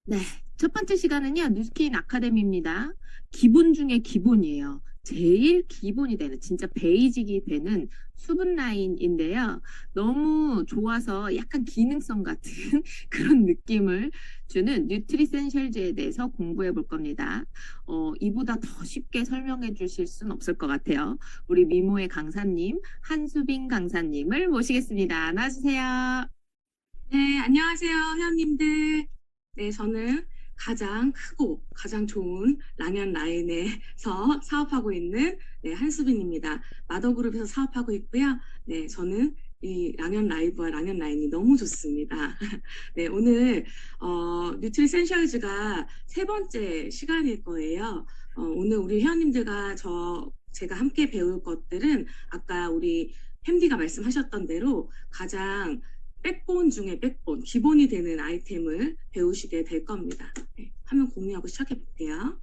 네. 첫 번째 시간은요, 뉴스킨 아카데미입니다. 기본 중에 기본이에요. 제일 기본이 되는, 진짜 베이직이 되는 수분 라인인데요. 너무 좋아서 약간 기능성 같은 그런 느낌을 주는 뉴트리센셜즈에 대해서 공부해 볼 겁니다. 이보다 더 쉽게 설명해 주실 순 없을 것 같아요. 우리 미모의 강사님, 한수빈 강사님을 모시겠습니다. 나와주세요. 네, 안녕하세요, 회원님들. 네, 저는 가장 크고 가장 좋은 랑연 라인에서 사업하고 있는 한수빈입니다. 마더그룹에서 사업하고 있고요. 네, 저는 이 랑연 라이브와 랑연 라인이 너무 좋습니다. 네, 오늘 뉴트리센셜즈가 세 번째 시간일 거예요. 오늘 우리 회원님들과 제가 함께 배울 것들은 아까 우리 햄디가 말씀하셨던 대로 가장 백본 중에 백본, 기본이 되는 아이템을 배우시게 될 겁니다. 네, 화면 공유하고 시작해 볼게요.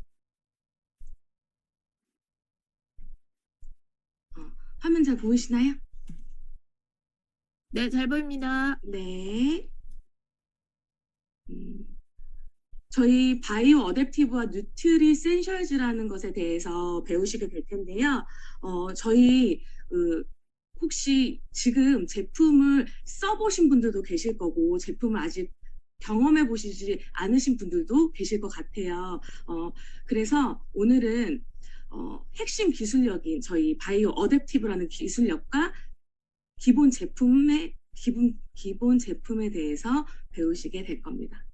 화면 잘 보이시나요? 네, 잘 보입니다. 네. 저희 바이오 어댑티브와 뉴트리센셜즈라는 것에 대해서 배우시게 될 텐데요. 저희 혹시 지금 제품을 써보신 분들도 계실 거고 제품을 아직 경험해 보시지 않으신 분들도 계실 것 같아요. 그래서 오늘은 핵심 기술력인 저희 바이오 어댑티브라는 기술력과 기본 제품에 대해서 배우시게 될 겁니다.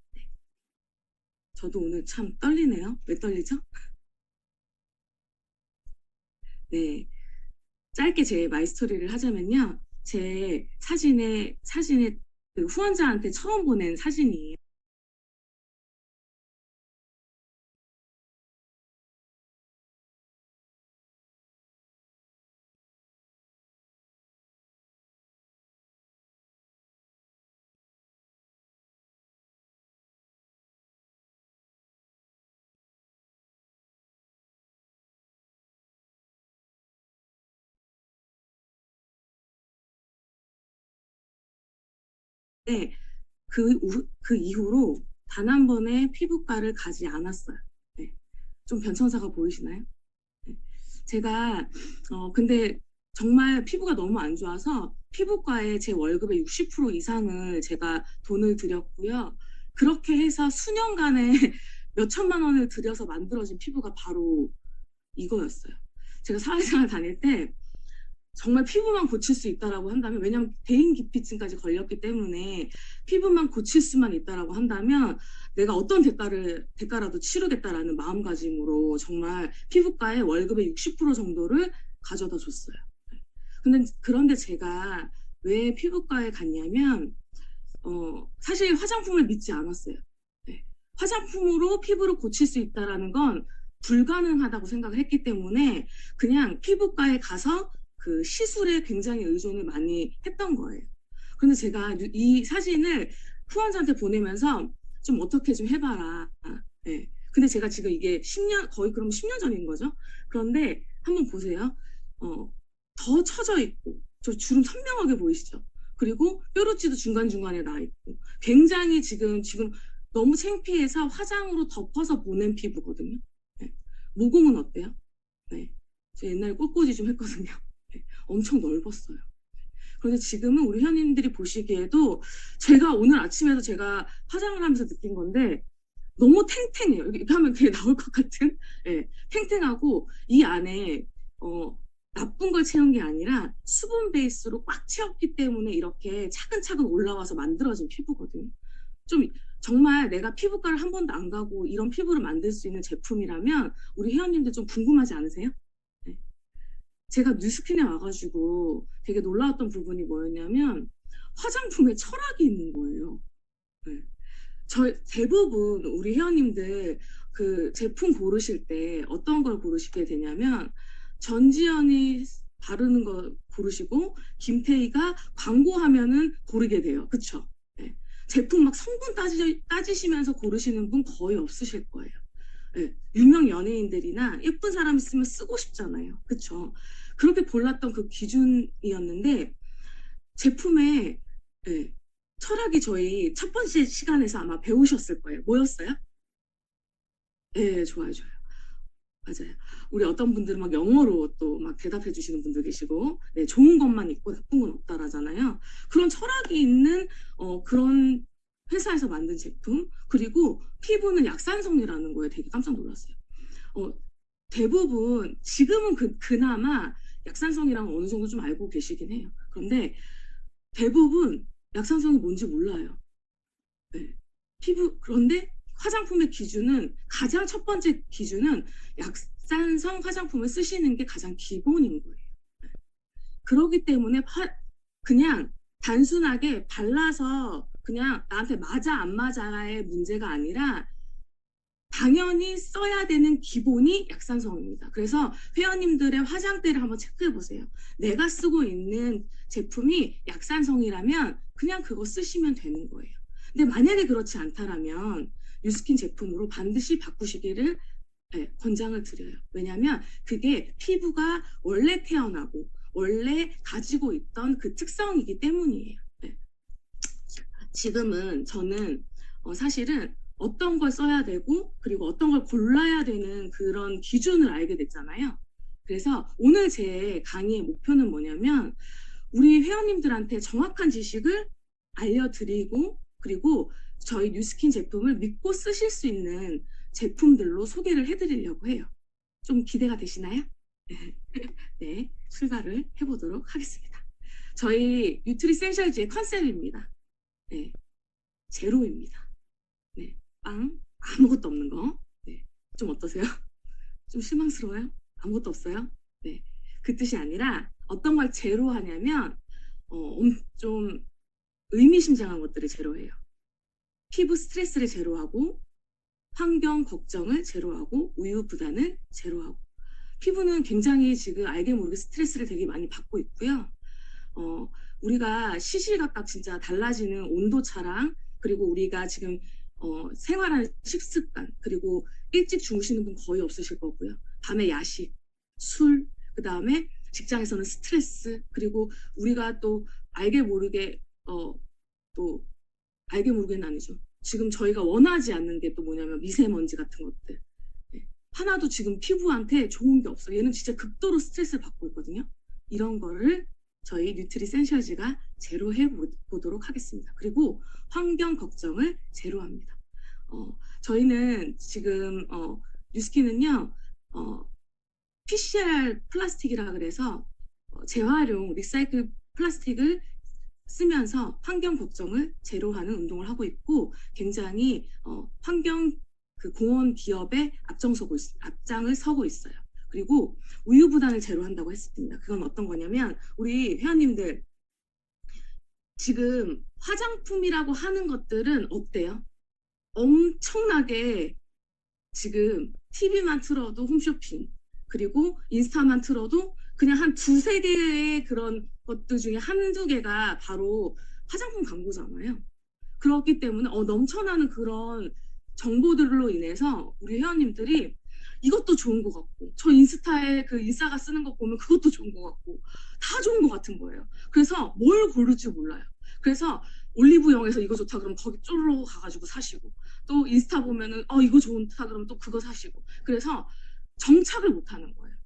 저도 오늘 참 떨리네요. 왜 떨리죠? 네. 짧게 제 마이스토리를 하자면요. 제 사진에 그 후원자한테 처음 보낸 사진이에요. 네. 그 이후로 단 한 번의 피부과를 가지 않았어요. 네. 좀 변천사가 보이시나요? 네. 제가, 근데 정말 피부가 너무 안 좋아서 피부과에 제 월급의 60% 이상을 제가 돈을 들였고요. 그렇게 해서 수년간에 몇 천만 원을 들여서 만들어진 피부가 바로 이거였어요. 제가 사회생활 다닐 때 정말 피부만 고칠 수 있다라고 한다면, 왜냐하면 대인기피증까지 걸렸기 때문에 피부만 고칠 수만 있다라고 한다면 내가 어떤 대가라도 치르겠다라는 마음가짐으로 정말 피부과에 월급의 60% 정도를 가져다 줬어요. 그런데 제가 왜 피부과에 갔냐면 사실 화장품을 믿지 않았어요. 네. 화장품으로 피부를 고칠 수 있다라는 건 불가능하다고 생각을 했기 때문에 그냥 피부과에 가서 그 시술에 굉장히 의존을 많이 했던 거예요. 근데 제가 이 사진을 후원자한테 보내면서 좀 어떻게 좀 해봐라. 네. 근데 제가 지금 이게 10년, 거의 그럼 10년 전인 거죠. 그런데 한번 보세요. 더 처져 있고, 저 주름 선명하게 보이시죠? 그리고 뾰루지도 중간중간에 나 있고 굉장히 지금 너무 창피해서 화장으로 덮어서 보낸 피부거든요. 네. 모공은 어때요? 네. 저 옛날에 꽃꽂이 좀 했거든요. 네. 엄청 넓었어요. 그런데 지금은 우리 현인들이 보시기에도 제가 오늘 아침에도 제가 화장을 하면서 느낀 건데 너무 탱탱해요. 이렇게 하면 그게 나올 것 같은 네. 탱탱하고 이 안에 나쁜 걸 채운 게 아니라 수분 베이스로 꽉 채웠기 때문에 이렇게 차근차근 올라와서 만들어진 피부거든요. 좀 정말 내가 피부과를 한 번도 안 가고 이런 피부를 만들 수 있는 제품이라면 우리 회원님들 좀 궁금하지 않으세요? 네. 제가 뉴스킨에 와가지고 되게 놀라웠던 부분이 뭐였냐면 화장품에 철학이 있는 거예요. 네. 대부분 우리 회원님들 그 제품 고르실 때 어떤 걸 고르시게 되냐면 전지현이 바르는 거 고르시고 김태희가 광고하면은 고르게 돼요. 그쵸? 네. 제품 막 성분 따지시면서 고르시는 분 거의 없으실 거예요. 네. 유명 연예인들이나 예쁜 사람 있으면 쓰고 싶잖아요. 그쵸? 그렇게 골랐던 그 기준이었는데 제품에 네. 철학이 저희 첫 번째 시간에서 아마 배우셨을 거예요. 뭐였어요? 네, 좋아요, 좋아요. 맞아요. 우리 어떤 분들은 막 영어로 또 막 대답해 주시는 분들 계시고, 네, 좋은 것만 있고 나쁜 건 없다라잖아요. 그런 철학이 있는 그런 회사에서 만든 제품, 그리고 피부는 약산성이라는 거에 되게 깜짝 놀랐어요. 어, 대부분 지금은 그나마 약산성이랑 어느 정도 좀 알고 계시긴 해요. 그런데 대부분 약산성이 뭔지 몰라요. 네. 그런데 화장품의 기준은 가장 첫 번째 기준은 약산성 화장품을 쓰시는 게 가장 기본인 거예요. 그렇기 때문에 그냥 단순하게 발라서 그냥 나한테 맞아 안 맞아의 문제가 아니라 당연히 써야 되는 기본이 약산성입니다. 그래서 회원님들의 화장대를 한번 체크해 보세요. 내가 쓰고 있는 제품이 약산성이라면 그냥 그거 쓰시면 되는 거예요. 근데 만약에 그렇지 않다라면 뉴스킨 제품으로 반드시 바꾸시기를 권장을 드려요. 왜냐하면 그게 피부가 원래 태어나고 원래 가지고 있던 그 특성이기 때문이에요. 네. 지금은 저는 사실은 어떤 걸 써야 되고 그리고 어떤 걸 골라야 되는 그런 기준을 알게 됐잖아요. 그래서 오늘 제 강의의 목표는 뭐냐면 우리 회원님들한테 정확한 지식을 알려드리고 그리고 저희 뉴스킨 제품을 믿고 쓰실 수 있는 제품들로 소개를 해드리려고 해요. 좀 기대가 되시나요? 네, 출발을 해보도록 하겠습니다. 저희 뉴트리센셜즈의 컨셉입니다. 네, 제로입니다. 네, 빵, 아무것도 없는 거. 네, 좀 어떠세요? 좀 실망스러워요? 아무것도 없어요? 네, 그 뜻이 아니라 어떤 걸 제로 하냐면 좀 의미심장한 것들을 제로해요. 피부 스트레스를 제로하고 환경 걱정을 제로하고 우유부단을 제로하고 피부는 굉장히 지금 알게 모르게 스트레스를 되게 많이 받고 있고요. 우리가 시시각각 진짜 달라지는 온도차랑 그리고 우리가 지금 생활하는 식습관 그리고 일찍 주무시는 분 거의 없으실 거고요. 밤에 야식, 술, 그 다음에 직장에서는 스트레스 그리고 우리가 또 알게 모르게 또 알게 모르게는 아니죠. 지금 저희가 원하지 않는 게 또 뭐냐면 미세먼지 같은 것들. 네. 하나도 지금 피부한테 좋은 게 없어. 얘는 진짜 극도로 스트레스를 받고 있거든요. 이런 거를 저희 뉴트리센셜즈가 제로해 보도록 하겠습니다. 그리고 환경 걱정을 제로합니다. 저희는 지금 뉴스킨은요 PCR 플라스틱이라 그래서 재활용 리사이클 플라스틱을 쓰면서 환경 걱정을 제로하는 운동을 하고 있고 굉장히 환경 그 공헌 기업에 앞장을 서고 있어요. 그리고 우유부단을 제로한다고 했습니다. 그건 어떤 거냐면 우리 회원님들 지금 화장품이라고 하는 것들은 어때요? 엄청나게 지금 TV만 틀어도 홈쇼핑 그리고 인스타만 틀어도 그냥 한 두세 개의 그런 것들 중에 한두 개가 바로 화장품 광고잖아요. 그렇기 때문에 넘쳐나는 그런 정보들로 인해서 우리 회원님들이 이것도 좋은 것 같고 저 인스타에 그 인싸가 쓰는 거 보면 그것도 좋은 것 같고 다 좋은 것 같은 거예요. 그래서 뭘 고를지 몰라요. 그래서 올리브영에서 이거 좋다 그러면 거기 쫄러 가가지고 사시고 또 인스타 보면은 이거 좋다 그러면 또 그거 사시고 그래서 정착을 못 하는 거예요.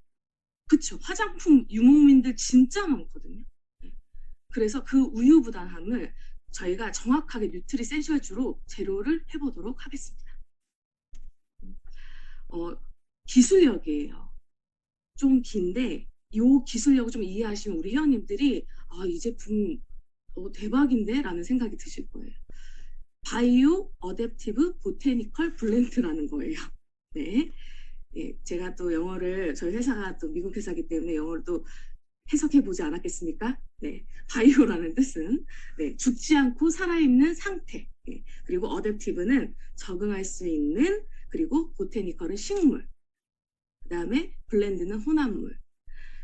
그쵸? 화장품 유목민들 진짜 많거든요. 네. 그래서 그 우유부단함을 저희가 정확하게 뉴트리센셜주로 제로를 해보도록 하겠습니다. 기술력이에요. 좀 긴데 이 기술력을 좀 이해하시면 우리 회원님들이 이 제품 대박인데? 라는 생각이 드실 거예요. 바이오 어댑티브 보테니컬 블렌드라는 거예요. 네. 예, 제가 또 영어를 저희 회사가 또 미국 회사이기 때문에 영어를 또 해석해 보지 않았겠습니까? 네, 바이오라는 뜻은 네, 죽지 않고 살아있는 상태. 예, 그리고 어댑티브는 적응할 수 있는 그리고 보테니컬은 식물. 그다음에 블렌드는 혼합물.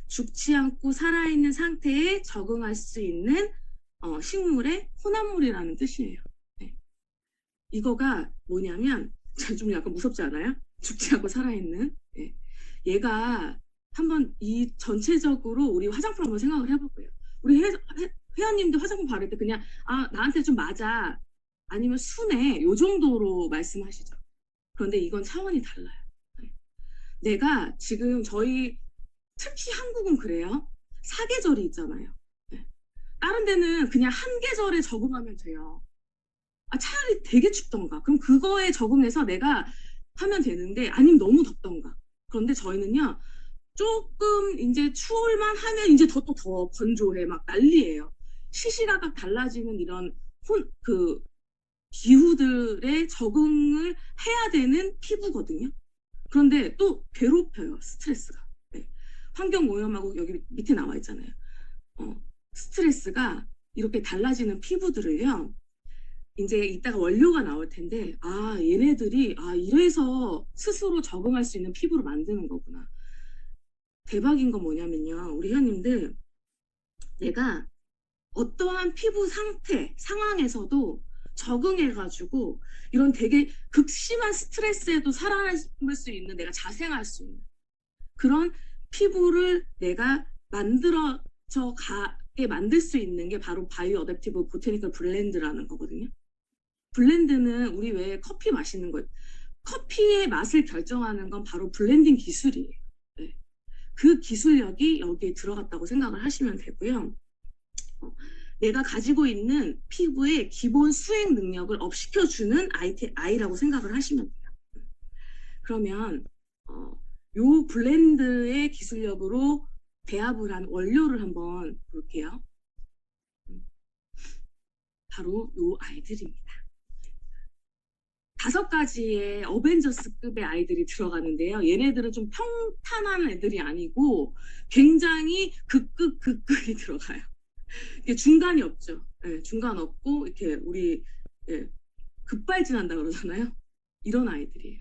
죽지 않고 살아있는 상태에 적응할 수 있는 식물의 혼합물이라는 뜻이에요. 네. 이거가 뭐냐면 좀 약간 무섭지 않아요? 죽지 않고 살아있는. 예. 얘가 한번 이 전체적으로 우리 화장품 한번 생각을 해볼 거예요. 우리 회원님들 화장품 바를 때 그냥 아 나한테 좀 맞아 아니면 순해 요 정도로 말씀하시죠. 그런데 이건 차원이 달라요. 네. 내가 지금 저희 특히 한국은 그래요. 사계절이 있잖아요. 네. 다른 데는 그냥 한 계절에 적응하면 돼요. 아, 차라리 되게 춥던가. 그럼 그거에 적응해서 내가 하면 되는데 아니면 너무 덥던가. 그런데 저희는요. 조금 이제 추울만 하면 이제 더 건조해. 막 난리예요. 시시각각 달라지는 이런 그 기후들에 적응을 해야 되는 피부거든요. 그런데 또 괴롭혀요. 스트레스가. 네. 환경 오염하고 여기 밑에 나와 있잖아요. 스트레스가 이렇게 달라지는 피부들을요. 이제 이따가 원료가 나올 텐데, 아, 얘네들이, 아, 이래서 스스로 적응할 수 있는 피부로 만드는 거구나. 대박인 건 뭐냐면요. 우리 회원님들, 내가 어떠한 피부 상태, 상황에서도 적응해가지고, 이런 되게 극심한 스트레스에도 살아남을 수 있는, 내가 자생할 수 있는 그런 피부를 내가 만들어져 가게 만들 수 있는 게 바로 바이오 어댑티브 보테니컬 블렌드라는 거거든요. 블렌드는 우리 왜 커피 마시는 거 커피의 맛을 결정하는 건 바로 블렌딩 기술이에요. 네. 그 기술력이 여기에 들어갔다고 생각을 하시면 되고요. 내가 가지고 있는 피부의 기본 수행 능력을 업시켜주는 아이라고 생각을 하시면 돼요. 그러면 요 블렌드의 기술력으로 배합을 한 원료를 한번 볼게요. 바로 요 아이들입니다. 5가지의 어벤져스급의 아이들이 들어가는데요. 얘네들은 좀 평탄한 애들이 아니고 굉장히 극극이 들어가요. 이게 중간이 없죠. 네, 중간 없고 이렇게 우리 급발진한다 그러잖아요. 이런 아이들이에요.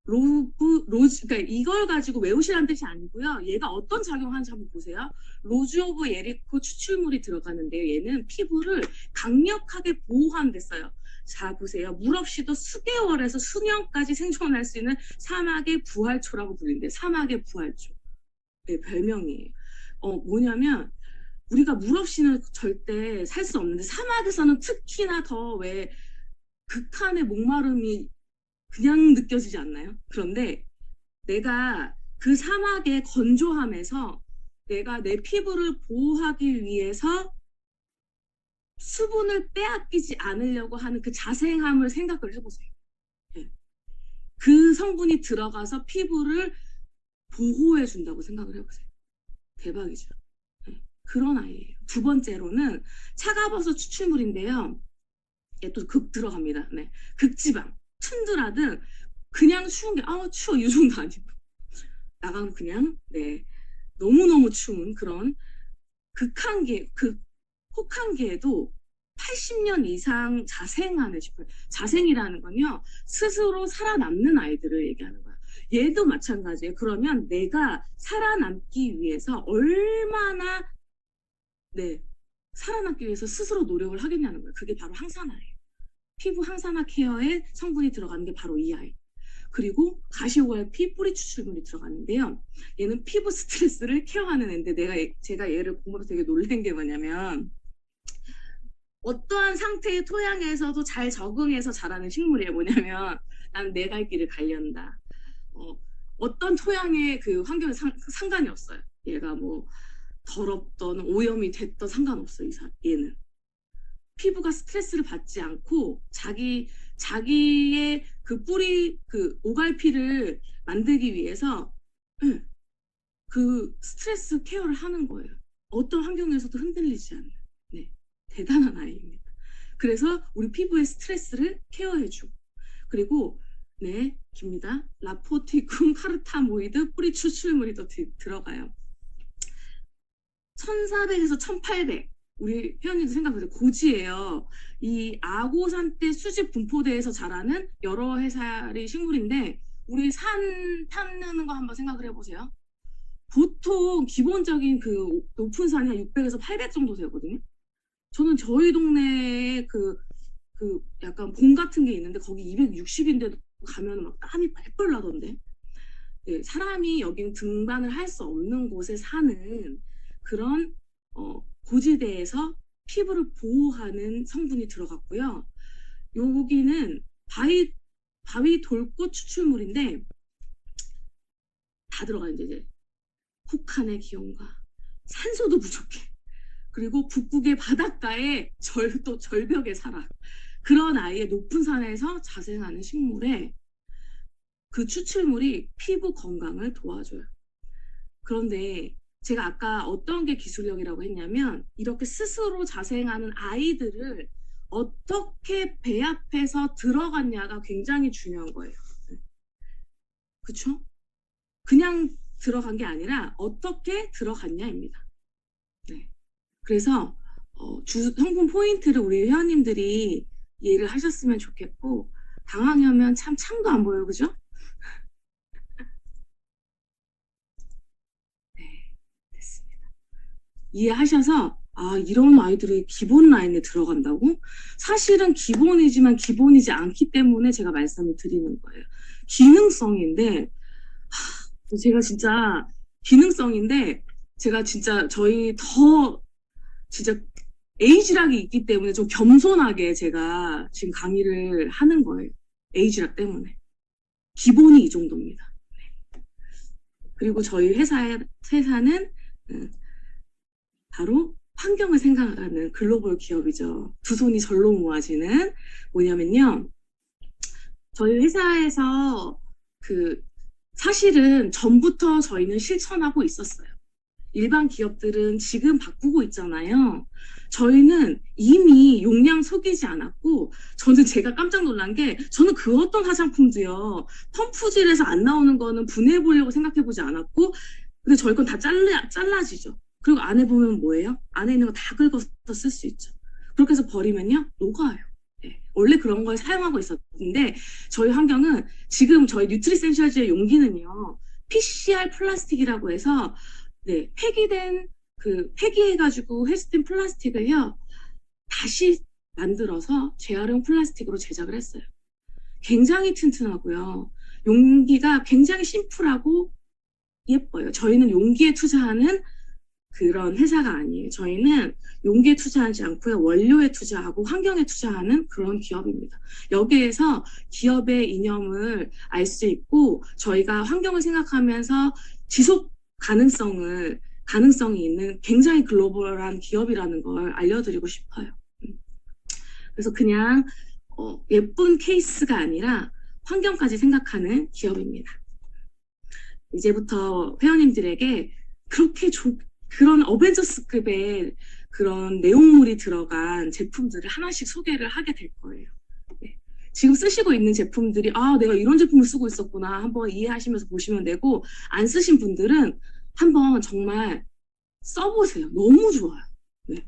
그러니까 이걸 가지고 외우시라는 뜻이 아니고요. 얘가 어떤 작용하는지 한번 보세요. 로즈 오브 예리코 추출물이 들어가는데요. 얘는 피부를 강력하게 보호하는 데 써요. 자, 보세요. 물 없이도 수개월에서 수년까지 생존할 수 있는 사막의 부활초라고 불리는데, 사막의 부활초. 네, 별명이에요. 뭐냐면, 우리가 물 없이는 절대 살 수 없는데, 사막에서는 특히나 더 왜 극한의 목마름이 그냥 느껴지지 않나요? 그런데 내가 그 사막의 건조함에서 내가 내 피부를 보호하기 위해서 수분을 빼앗기지 않으려고 하는 그 자생함을 생각을 해보세요. 네. 그 성분이 들어가서 피부를 보호해 준다고 생각을 해보세요. 대박이죠. 네. 그런 아이예요. 두 번째로는 차가버섯 추출물인데요. 얘 또 극 들어갑니다. 네. 극지방, 툰드라든 그냥 추운 게 추워 이 정도 아니고 나가면 그냥 네 너무너무 추운 그런 혹한기에도 80년 이상 자생하는 싶어요. 자생이라는 건요 스스로 살아남는 아이들을 얘기하는 거야. 얘도 마찬가지예요. 그러면 내가 살아남기 위해서 얼마나 살아남기 위해서 스스로 노력을 하겠냐는 거예요. 그게 바로 항산화예요. 피부 항산화 케어에 성분이 들어가는 게 바로 이 아이. 그리고 가시오갈피 뿌리 추출물이 들어가는데요. 얘는 피부 스트레스를 케어하는 애인데 제가 얘를 보면서 되게 놀란 게 뭐냐면 어떠한 상태의 토양에서도 잘 적응해서 자라는 식물이에요. 뭐냐면 나는 내 갈 길을 갈련다. 어떤 토양의 그 환경에 상관이 없어요. 얘가 뭐 더럽던 오염이 됐던 상관없어요. 얘는. 피부가 스트레스를 받지 않고 자기의 그 뿌리 그 오갈피를 만들기 위해서 그 스트레스 케어를 하는 거예요. 어떤 환경에서도 흔들리지 않는 대단한 아이입니다. 그래서 우리 피부의 스트레스를 케어해주고 그리고 깁니다. 라포티쿰 카르타모이드 뿌리 추출물이 또 들어가요. 1400에서 1800 우리 회원님도 생각해보세요. 고지예요. 이 아고산대 수집 분포대에서 자라는 여러 해살의 식물인데 우리 산 타는 거 한번 생각을 해보세요. 보통 기본적인 그 높은 산이 한 600에서 800 정도 되거든요. 저는 저희 동네에 그 약간 봄 같은 게 있는데 거기 260인데도 가면 막 땀이 뻘뻘 나던데. 사람이 여기는 등반을 할 수 없는 곳에 사는 그런 고지대에서 피부를 보호하는 성분이 들어갔고요. 여기는 바위 돌꽃 추출물인데 다 들어가 이제 혹한의 기온과 산소도 부족해. 그리고 북극의 바닷가에 또 절벽에 살아. 그런 아이의 높은 산에서 자생하는 식물에 그 추출물이 피부 건강을 도와줘요. 그런데 제가 아까 어떤 게 기술력이라고 했냐면 이렇게 스스로 자생하는 아이들을 어떻게 배합해서 들어갔냐가 굉장히 중요한 거예요. 그쵸? 그냥 들어간 게 아니라 어떻게 들어갔냐입니다. 네. 그래서 성분 포인트를 우리 회원님들이 이해를 하셨으면 좋겠고 당황하면 참 창도 안 보여요. 그죠? 네, 됐습니다. 이해하셔서 이런 아이들이 기본 라인에 들어간다고? 사실은 기본이지만 기본이지 않기 때문에 제가 말씀을 드리는 거예요. 기능성인데 제가 진짜 기능성인데 제가 진짜 저희 더 진짜 에이지락이 있기 때문에 좀 겸손하게 제가 지금 강의를 하는 거예요. 에이지락 때문에. 기본이 이 정도입니다. 그리고 저희 회사는 바로 환경을 생각하는 글로벌 기업이죠. 두 손이 절로 모아지는 뭐냐면요. 저희 회사에서 사실은 전부터 저희는 실천하고 있었어요. 일반 기업들은 지금 바꾸고 있잖아요. 저희는 이미 용량 속이지 않았고, 저는 제가 깜짝 놀란 게, 저는 그 어떤 화장품도요, 펌프질에서 안 나오는 거는 분해해보려고 생각해보지 않았고, 근데 저희 건 다 잘라지죠. 그리고 안에 보면 뭐예요? 안에 있는 거 다 긁어서 쓸 수 있죠. 그렇게 해서 버리면요, 녹아요. 네. 원래 그런 걸 사용하고 있었는데, 저희 환경은 지금 저희 뉴트리센셜즈의 용기는요, PCR 플라스틱이라고 해서, 네, 폐기해가지고 회수된 플라스틱을요, 다시 만들어서 재활용 플라스틱으로 제작을 했어요. 굉장히 튼튼하고요. 용기가 굉장히 심플하고 예뻐요. 저희는 용기에 투자하는 그런 회사가 아니에요. 저희는 용기에 투자하지 않고요. 원료에 투자하고 환경에 투자하는 그런 기업입니다. 여기에서 기업의 이념을 알 수 있고 저희가 환경을 생각하면서 지속 가능성이 있는 굉장히 글로벌한 기업이라는 걸 알려드리고 싶어요. 그래서 그냥 예쁜 케이스가 아니라 환경까지 생각하는 기업입니다. 이제부터 회원님들에게 그런 어벤져스급의 그런 내용물이 들어간 제품들을 하나씩 소개를 하게 될 거예요. 네. 지금 쓰시고 있는 제품들이 내가 이런 제품을 쓰고 있었구나 한번 이해하시면서 보시면 되고 안 쓰신 분들은 한번 정말 써보세요. 너무 좋아요. 네.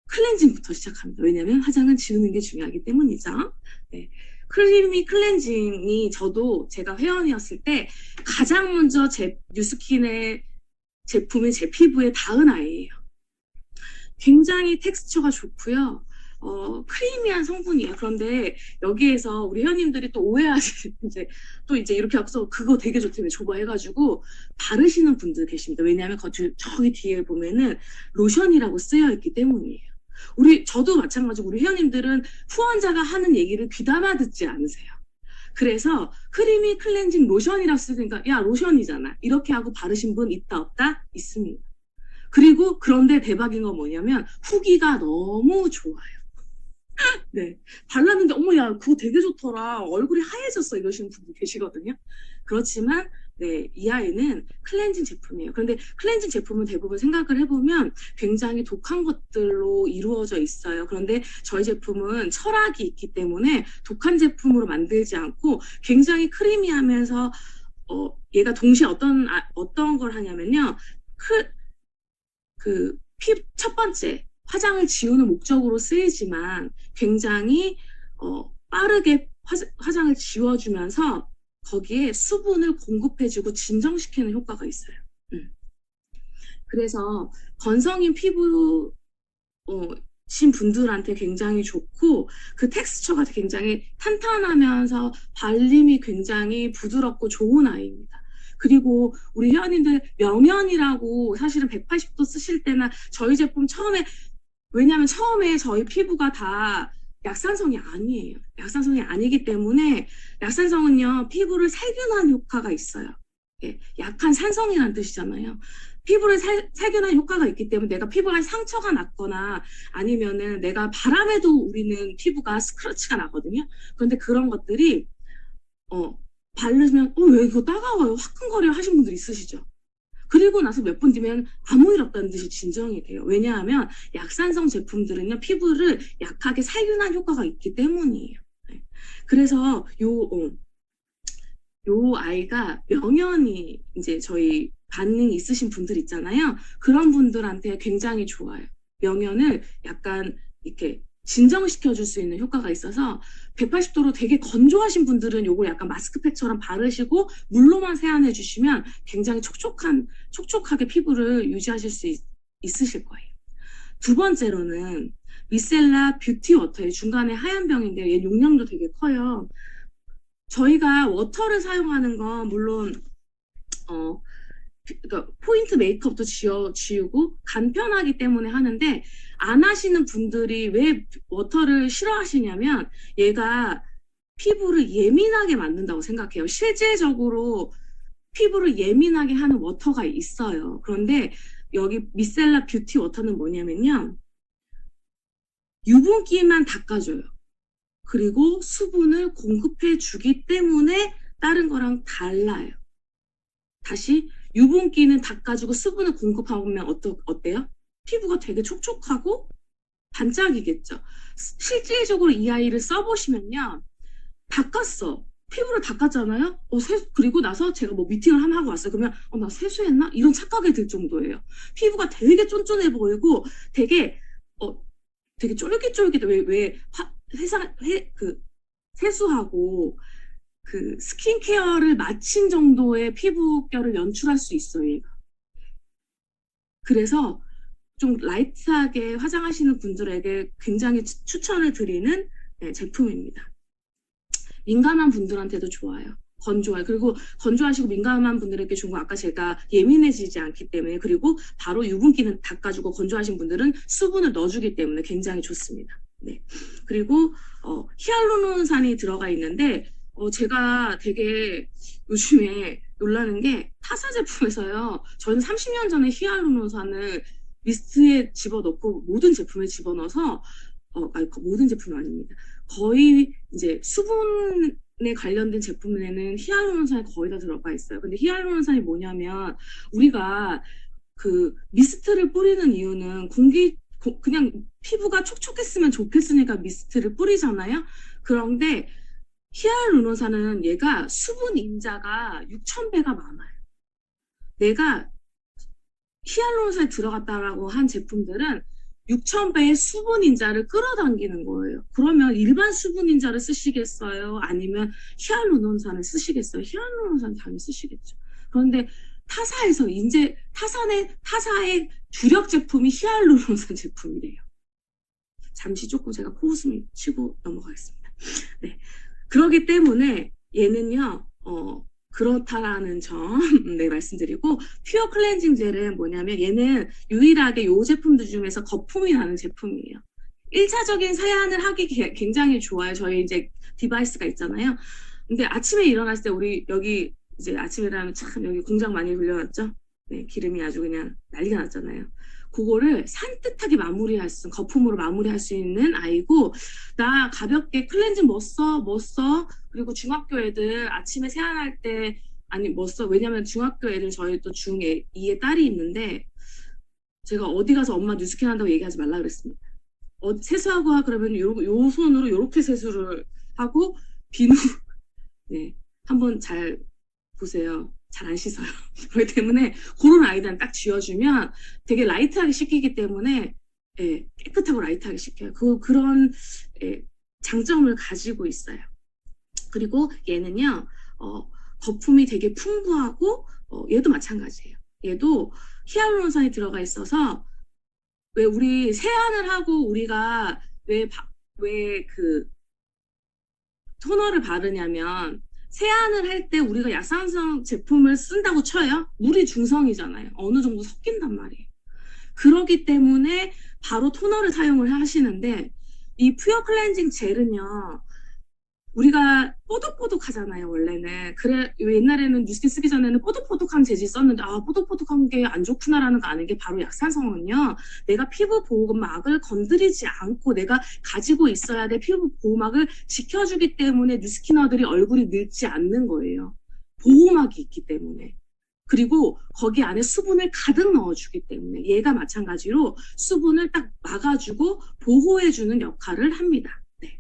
클렌징부터 시작합니다. 왜냐하면 화장은 지우는 게 중요하기 때문이죠. 네. 크리미 클렌징이 저도 제가 회원이었을 때 가장 먼저 뉴스킨의 제품이 제 피부에 닿은 아이예요. 굉장히 텍스처가 좋고요. 크리미한 성분이에요. 그런데 여기에서 우리 회원님들이 또 오해하시는 이제 이렇게 하고서 그거 되게 좋다며 줘봐 바르시는 분들 계십니다. 왜냐하면 저기 뒤에 보면은 로션이라고 쓰여 있기 때문이에요. 저도 마찬가지고 우리 회원님들은 후원자가 하는 얘기를 귀담아 듣지 않으세요. 그래서 크리미 클렌징 로션이라고 쓰니까 야 로션이잖아 이렇게 하고 바르신 분 있다 없다? 있습니다. 그리고 그런데 대박인 건 뭐냐면 후기가 너무 좋아요. 네, 발랐는데 어머 야 그거 되게 좋더라 얼굴이 하얘졌어 이러시는 분들 계시거든요. 그렇지만 네, 이 아이는 클렌징 제품이에요. 그런데 클렌징 제품은 대부분 생각을 해보면 굉장히 독한 것들로 이루어져 있어요. 그런데 저희 제품은 철학이 있기 때문에 독한 제품으로 만들지 않고 굉장히 크리미하면서 얘가 동시에 어떤 걸 하냐면요. 첫 번째 화장을 지우는 목적으로 쓰이지만 굉장히 빠르게 화장을 지워주면서 거기에 수분을 공급해주고 진정시키는 효과가 있어요. 그래서 건성인 피부 신 분들한테 굉장히 좋고 그 텍스처가 굉장히 탄탄하면서 발림이 굉장히 부드럽고 좋은 아이입니다. 그리고 우리 회원님들 명연이라고 사실은 180도 쓰실 때나 저희 제품 처음에, 왜냐하면 처음에 저희 피부가 다 약산성이 아니에요. 약산성이 아니기 때문에, 약산성은요 피부를 살균하는 효과가 있어요. 예, 약한 산성이라는 뜻이잖아요. 피부를 살균하는 효과가 있기 때문에 내가 피부가 상처가 났거나 아니면은 내가 바람에도 우리는 피부가 스크래치가 나거든요. 그런데 그런 것들이 바르면 왜 이거 따가워요, 화끈거려 하신 분들 있으시죠? 그리고 나서 몇 분 뒤면 아무 일 없다는 듯이 진정이 돼요. 왜냐하면 약산성 제품들은요 피부를 약하게 살균한 효과가 있기 때문이에요. 네. 그래서 요 아이가 명연이 이제 저희 반응 있으신 분들 있잖아요. 그런 분들한테 굉장히 좋아요. 명연을 약간 이렇게 진정시켜 줄 수 있는 효과가 있어서 180도로 되게 건조하신 분들은 요걸 약간 마스크팩처럼 바르시고 물로만 세안해 주시면 굉장히 촉촉하게 피부를 유지하실 수 있으실 거예요. 두 번째로는 미셀라 뷰티 워터의 중간에 하얀 병인데 얘 용량도 되게 커요. 저희가 워터를 사용하는 건 물론 그러니까 포인트 메이크업도 지우고 간편하기 때문에 하는데, 안 하시는 분들이 왜 워터를 싫어하시냐면 얘가 피부를 예민하게 만든다고 생각해요. 실제적으로 피부를 예민하게 하는 워터가 있어요. 그런데 여기 미셀라 뷰티 워터는 뭐냐면요, 유분기만 닦아줘요. 그리고 수분을 공급해 주기 때문에 다른 거랑 달라요. 다시, 유분기는 닦아주고 수분을 공급하면 어때요? 피부가 되게 촉촉하고 반짝이겠죠. 실질적으로 이 아이를 써보시면요, 닦았어. 피부를 닦았잖아요. 그리고 나서 제가 뭐 미팅을 한번 하고 왔어요. 그러면 나 세수했나? 이런 착각이 들 정도예요. 피부가 되게 쫀쫀해 보이고 되게 되게 쫄깃쫄깃해. 세수하고 그 스킨케어를 마친 정도의 피부결을 연출할 수 있어요, 얘가. 그래서 좀 라이트하게 화장하시는 분들에게 굉장히 추천을 드리는 제품입니다. 민감한 분들한테도 좋아요. 건조해요. 그리고 건조하시고 민감한 분들에게 좋은 거, 아까 제가 예민해지지 않기 때문에, 그리고 바로 유분기는 닦아주고 건조하신 분들은 수분을 넣어주기 때문에 굉장히 좋습니다. 네. 그리고 히알루론산이 들어가 있는데 제가 되게 요즘에 놀라는 게, 타사 제품에서요, 저는 30년 전에 히알루론산을 미스트에 집어넣고 모든 제품에 집어넣어서 모든 제품은 아닙니다. 거의 이제 수분에 관련된 제품에는 히알루론산이 거의 다 들어가 있어요. 근데 히알루론산이 뭐냐면, 우리가 그 미스트를 뿌리는 이유는 그냥 피부가 촉촉했으면 좋겠으니까 미스트를 뿌리잖아요. 그런데 히알루론산은 얘가 수분 인자가 6,000배가 많아요. 내가 히알루론산이 들어갔다라고 한 제품들은 6,000배의 수분 인자를 끌어당기는 거예요. 그러면 일반 수분 인자를 쓰시겠어요? 아니면 히알루론산을 쓰시겠어요? 히알루론산 당연히 쓰시겠죠. 그런데 타사의 주력 제품이 히알루론산 제품이래요. 잠시 조금 제가 코웃음을 치고 넘어가겠습니다. 네. 그렇기 때문에 얘는요, 그렇다라는 점, 네, 말씀드리고, 퓨어 클렌징 젤은 뭐냐면, 얘는 유일하게 이 제품들 중에서 거품이 나는 제품이에요. 1차적인 세안을 하기 굉장히 좋아요. 저희 이제 디바이스가 있잖아요. 근데 아침에 일어났을 때 우리 여기 이제 아침에 일어나면 참 여기 공장 많이 돌려놨죠? 네, 기름이 아주 그냥 난리가 났잖아요. 그거를 산뜻하게 거품으로 마무리할 수 있는 아이고, 나 가볍게 클렌징 뭐 써? 그리고 중학교 애들 아침에 세안할 때, 아니, 뭐 써? 왜냐면 중학교 애들, 저희 또 중2의 딸이 있는데, 제가 어디 가서 엄마 뉴스캔 한다고 얘기하지 말라 그랬습니다. 세수하고 와, 그러면 요 손으로 요렇게 세수를 하고, 비누, 네, 한번 잘 보세요. 잘 안 씻어요. 그렇기 때문에 그런 아이들은 딱 쥐어주면 되게 라이트하게 씻기기 때문에 깨끗하고 라이트하게 씻겨요. 그런 장점을 가지고 있어요. 그리고 얘는요, 거품이 되게 풍부하고 얘도 마찬가지예요. 얘도 히알루론산이 들어가 있어서, 왜 우리 세안을 하고 우리가 왜 그 토너를 바르냐면, 세안을 할 때 우리가 약산성 제품을 쓴다고 쳐요. 물이 중성이잖아요. 어느 정도 섞인단 말이에요. 그렇기 때문에 바로 토너를 사용을 하시는데 이 퓨어 클렌징 젤은요. 우리가 뽀득뽀득하잖아요, 원래는. 그래, 옛날에는 뉴스킨 쓰기 전에는 뽀득뽀득한 재질 썼는데, 아, 뽀득뽀득한 게 안 좋구나라는 거 아는 게 바로 약산성은요, 내가 피부 보호막을 건드리지 않고 내가 가지고 있어야 될 피부 보호막을 지켜주기 때문에 뉴스키너들이 얼굴이 늙지 않는 거예요. 보호막이 있기 때문에. 그리고 거기 안에 수분을 가득 넣어주기 때문에 얘가 마찬가지로 수분을 딱 막아주고 보호해주는 역할을 합니다. 네.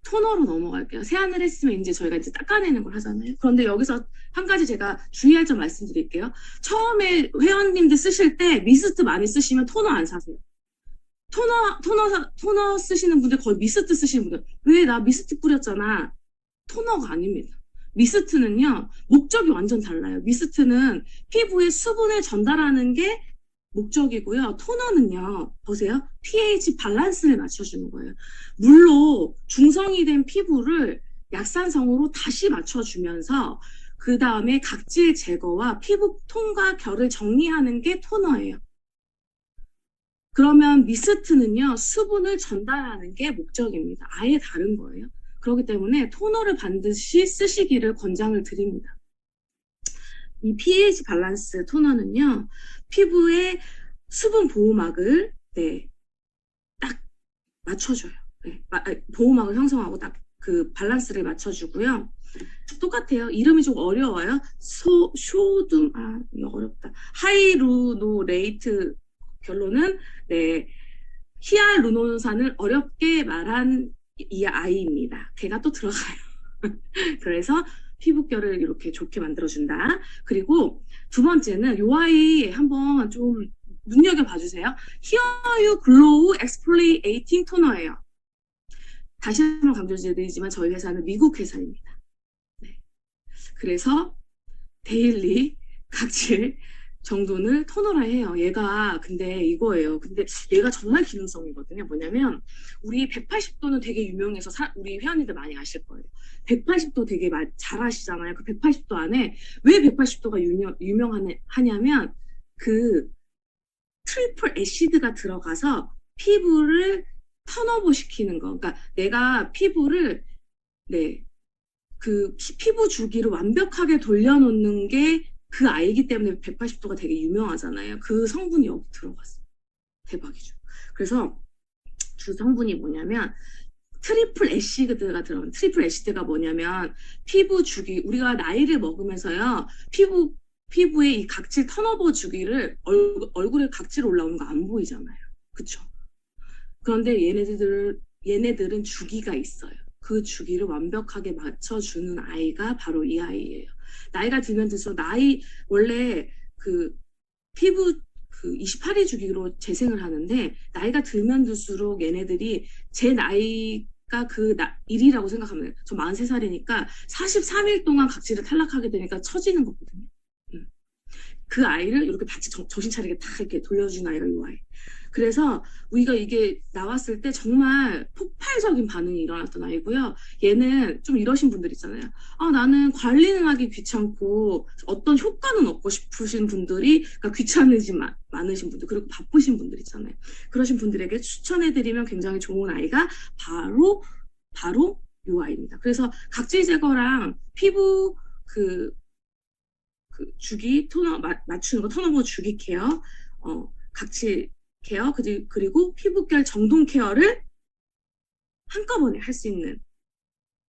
토너로 넘어갈게요. 세안을 했으면 이제 저희가 이제 닦아내는 걸 하잖아요. 그런데 여기서 한 가지 제가 주의할 점 말씀드릴게요. 처음에 회원님들 쓰실 때 미스트 많이 쓰시면 토너 안 사세요. 토너 쓰시는 분들 거의 미스트 쓰시는 분들. 왜 나 미스트 뿌렸잖아. 토너가 아닙니다. 미스트는요, 목적이 완전 달라요. 미스트는 피부에 수분을 전달하는 게 목적이고요. 토너는요, 보세요. pH 밸런스를 맞춰주는 거예요. 물로 중성이 된 피부를 약산성으로 다시 맞춰주면서 그 다음에 각질 제거와 피부 톤과 결을 정리하는 게 토너예요. 그러면 미스트는요, 수분을 전달하는 게 목적입니다. 아예 다른 거예요. 그렇기 때문에 토너를 반드시 쓰시기를 권장을 드립니다. 이 pH 밸런스 토너는요, 피부의 수분 보호막을 네, 딱 맞춰줘요. 네, 보호막을 형성하고 딱 그 밸런스를 맞춰주고요. 똑같아요. 이름이 좀 어려워요. 이거 어렵다. 하이루노레이트 결론은 네, 히알루론산을 어렵게 말한 이 아이입니다. 걔가 또 들어가요. 그래서 피부결을 이렇게 좋게 만들어준다. 그리고 두 번째는 요 아이 한번 좀 눈여겨봐 주세요. Here You Glow Exfoliating 토너예요. 다시 한번 강조드리지만 저희 회사는 미국 회사입니다. 네. 그래서 데일리 각질 정돈을 토너라 해요. 얘가 근데 이거예요. 근데 얘가 정말 기능성이거든요. 뭐냐면 우리 180도는 되게 유명해서 우리 회원님들 많이 아실 거예요. 180도 되게 잘 아시잖아요. 그 180도 안에 왜 180도가 유명하냐면 그 트리플 애시드가 들어가서 피부를 턴오버 시키는 거. 그러니까 내가 피부를 네, 그 피부 주기를 완벽하게 돌려놓는 게 그 아이기 때문에 180도가 되게 유명하잖아요. 그 성분이 여기 들어갔어요. 대박이죠. 그래서 주 성분이 뭐냐면 트리플 애시드가 들어간 트리플 애시드가 뭐냐면 피부 주기 우리가 나이를 먹으면서요 피부의 이 각질 턴오버 주기를 얼굴에 각질 올라오는 거 안 보이잖아요. 그쵸? 그런데 얘네들은 주기가 있어요. 그 주기를 완벽하게 맞춰주는 아이가 바로 이 아이예요. 나이가 들면 들수록 원래 그 피부 그 28일 주기로 재생을 하는데 나이가 들면 들수록 얘네들이 제 나이가 일이라고 생각하면 돼요. 저 43살이니까 43일 동안 각질을 탈락하게 되니까 처지는 거거든요. 그 아이를 이렇게 같이 정신 차리게 다 이렇게 돌려준 아이가 이 아이. 그래서 우리가 이게 나왔을 때 정말 폭발적인 반응이 일어났던 아이고요. 얘는 좀 이러신 분들 있잖아요. 아, 나는 관리는 하기 귀찮고 어떤 효과는 얻고 싶으신 분들이 그러니까 귀찮으지만 많으신 분들 그리고 바쁘신 분들 있잖아요. 그러신 분들에게 추천해드리면 굉장히 좋은 아이가 바로 이 아이입니다. 그래서 각질 제거랑 피부 그 주기 토너 맞추는 거 턴오버 주기 케어, 각질 케어 그리고 피부결 정돈 케어를 한꺼번에 할 수 있는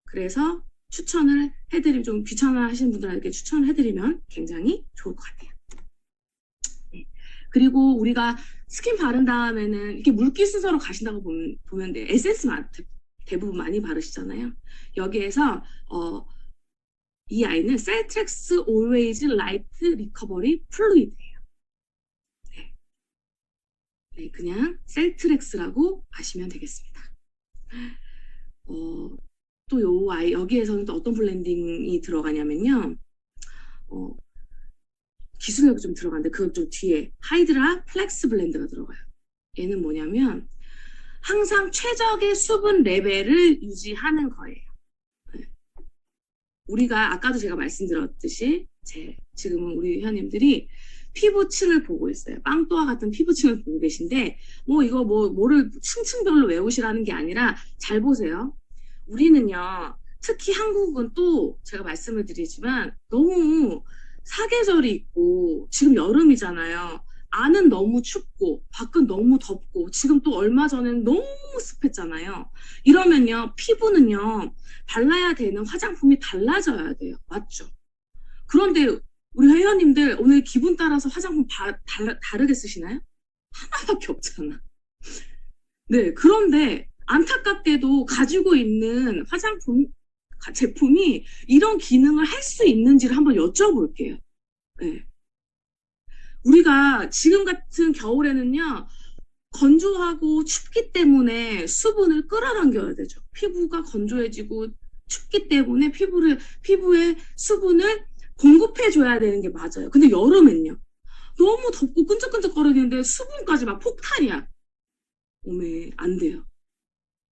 그래서 추천을 해드리면 좀 귀찮아 하시는 분들에게 추천을 해드리면 굉장히 좋을 것 같아요. 네. 그리고 우리가 스킨 바른 다음에는 이렇게 물기 순서로 가신다고 보면 돼요. 에센스 대부분 많이 바르시잖아요. 여기에서 이 아이는 셀트렉스 Always Light Recovery Fluid예요. 네, 그냥 셀트렉스라고 아시면 되겠습니다. 또 요 아이 여기에서는 또 어떤 블렌딩이 들어가냐면요. 기술력이 좀 들어가는데 그건 좀 뒤에 하이드라 플렉스 블렌드가 들어가요. 얘는 뭐냐면 항상 최적의 수분 레벨을 유지하는 거예요. 네. 우리가 아까도 제가 말씀드렸듯이 지금은 우리 회원님들이 피부층을 보고 있어요. 빵또와 같은 피부층을 보고 계신데 이거 뭐를 층층별로 외우시라는 게 아니라 잘 보세요. 우리는요, 특히 한국은 또 제가 말씀을 드리지만 너무 사계절이 있고 지금 여름이잖아요. 안은 너무 춥고 밖은 너무 덥고 지금 또 얼마 전엔 너무 습했잖아요. 이러면요, 피부는요, 발라야 되는 화장품이 달라져야 돼요. 맞죠? 그런데 우리 회원님들 오늘 기분 따라서 화장품 다르게 쓰시나요? 하나밖에 없잖아. 네, 그런데 안타깝게도 가지고 있는 제품이 이런 기능을 할 수 있는지를 한번 여쭤볼게요. 네. 우리가 지금 같은 겨울에는요, 건조하고 춥기 때문에 수분을 끌어당겨야 되죠. 피부가 건조해지고 춥기 때문에 피부에 수분을 공급해줘야 되는 게 맞아요. 근데 여름엔요, 너무 덥고 끈적끈적거리는데 수분까지 막 폭탄이야. 오메, 안 돼요.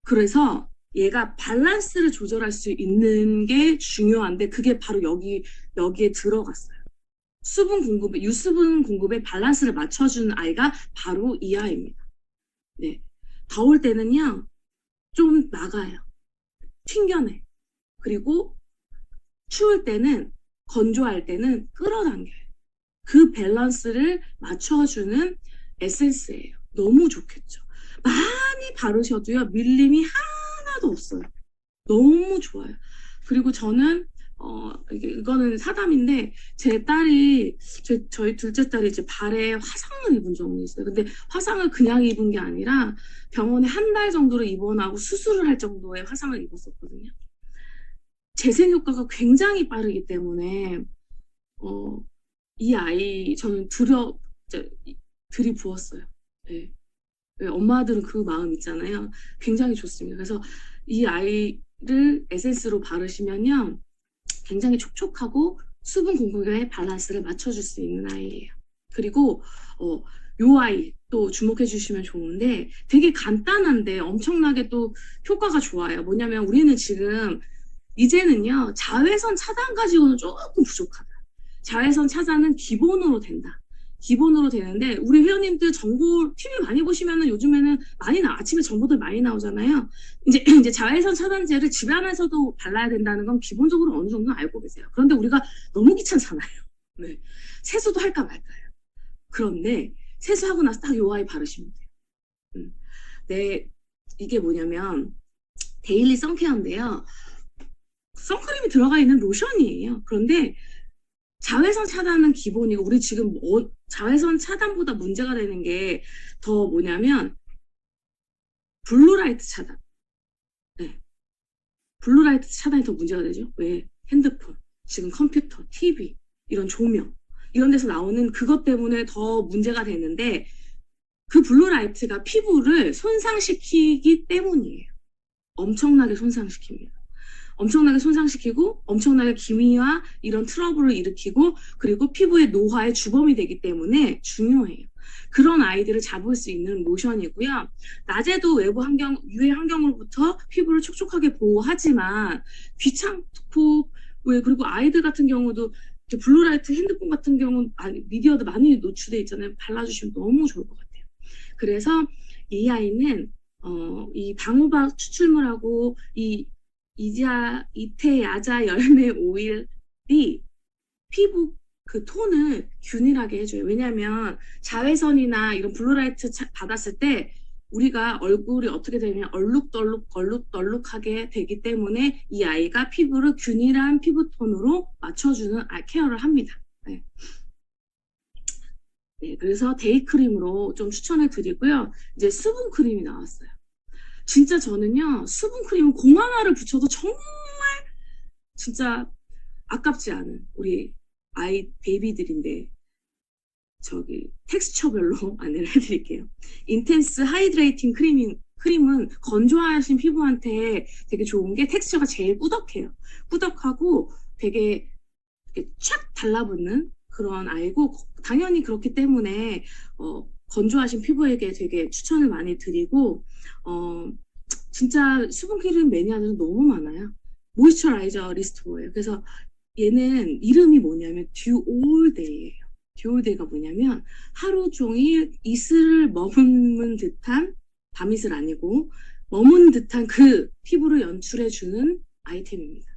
그래서 얘가 밸런스를 조절할 수 있는 게 중요한데 그게 바로 여기에 들어갔어요. 유수분 공급의 밸런스를 맞춰주는 아이가 바로 이 아이입니다. 네. 더울 때는요, 좀 나가요. 튕겨내. 그리고 추울 때는, 건조할 때는 끌어당겨요. 그 밸런스를 맞춰주는 에센스예요. 너무 좋겠죠. 많이 바르셔도요, 밀림이 하나도 없어요. 너무 좋아요. 그리고 저는 이거는 사담인데 저희 둘째 딸이 이제 발에 화상을 입은 적이 있어요. 근데 화상을 그냥 입은 게 아니라 병원에 한 달 정도를 입원하고 수술을 할 정도의 화상을 입었었거든요. 재생 효과가 굉장히 빠르기 때문에 이 아이 저는 들이부었어요. 네. 엄마들은 그 마음 있잖아요. 굉장히 좋습니다. 그래서 이 아이를 에센스로 바르시면요, 굉장히 촉촉하고 수분 공급의 밸런스를 맞춰줄 수 있는 아이예요. 그리고 요 아이 또 주목해 주시면 좋은데 되게 간단한데 엄청나게 또 효과가 좋아요. 뭐냐면 우리는 지금 이제는요, 자외선 차단 가지고는 조금 부족하다. 자외선 차단은 기본으로 된다. 기본으로 되는데 우리 회원님들 정보 TV 많이 보시면은 요즘에는 아침에 정보들 많이 나오잖아요. 이제 자외선 차단제를 집안에서도 발라야 된다는 건 기본적으로 어느 정도는 알고 계세요. 그런데 우리가 너무 귀찮잖아요. 네. 세수도 할까 말까요. 그런데 세수하고 나서 딱 요 아이 바르시면 돼요. 네, 이게 뭐냐면 데일리 선케어인데요. 선크림이 들어가 있는 로션이에요. 그런데 자외선 차단은 기본이고 우리 지금 자외선 차단보다 문제가 되는 게 더 뭐냐면 블루라이트 차단. 네. 블루라이트 차단이 더 문제가 되죠. 왜? 핸드폰, 지금 컴퓨터, TV 이런 조명 이런 데서 나오는 그것 때문에 더 문제가 되는데 그 블루라이트가 피부를 손상시키기 때문이에요. 엄청나게 손상시킵니다. 엄청나게 손상시키고 엄청나게 기미와 이런 트러블을 일으키고 그리고 피부의 노화의 주범이 되기 때문에 중요해요. 그런 아이들을 잡을 수 있는 로션이고요. 낮에도 유해 환경으로부터 피부를 촉촉하게 보호하지만 귀찮고 그리고 아이들 같은 경우도 블루라이트 핸드폰 같은 경우는 미디어도 많이 노출돼 있잖아요. 발라주시면 너무 좋을 것 같아요. 그래서 이 아이는 이 방호박 추출물하고 이 이태 야자 열매 오일이 피부 그 톤을 균일하게 해줘요. 왜냐하면 자외선이나 이런 블루라이트 받았을 때 우리가 얼굴이 어떻게 되면 얼룩덜룩하게 되기 때문에 이 아이가 피부를 균일한 피부톤으로 맞춰주는 케어를 합니다. 네. 네, 그래서 데이크림으로 좀 추천해 드리고요. 이제 수분크림이 나왔어요. 진짜 저는요, 수분크림 공 하나를 붙여도 정말 진짜 아깝지 않은 우리 베이비들인데 텍스처별로 안내를 해드릴게요. 인텐스 하이드레이팅 크림은 건조하신 피부한테 되게 좋은 게 텍스처가 제일 꾸덕해요. 꾸덕하고 되게 촥 달라붙는 그런 아이고 당연히 그렇기 때문에 건조하신 피부에게 되게 추천을 많이 드리고, 진짜 수분크림 매니아들은 너무 많아요. 모이스처라이저 리스토어예요. 그래서 얘는 이름이 뭐냐면 듀올데이예요. 듀올데이가 뭐냐면 하루 종일 이슬을 머무는 듯한, 밤이슬 아니고 머문 듯한 그 피부를 연출해주는 아이템입니다.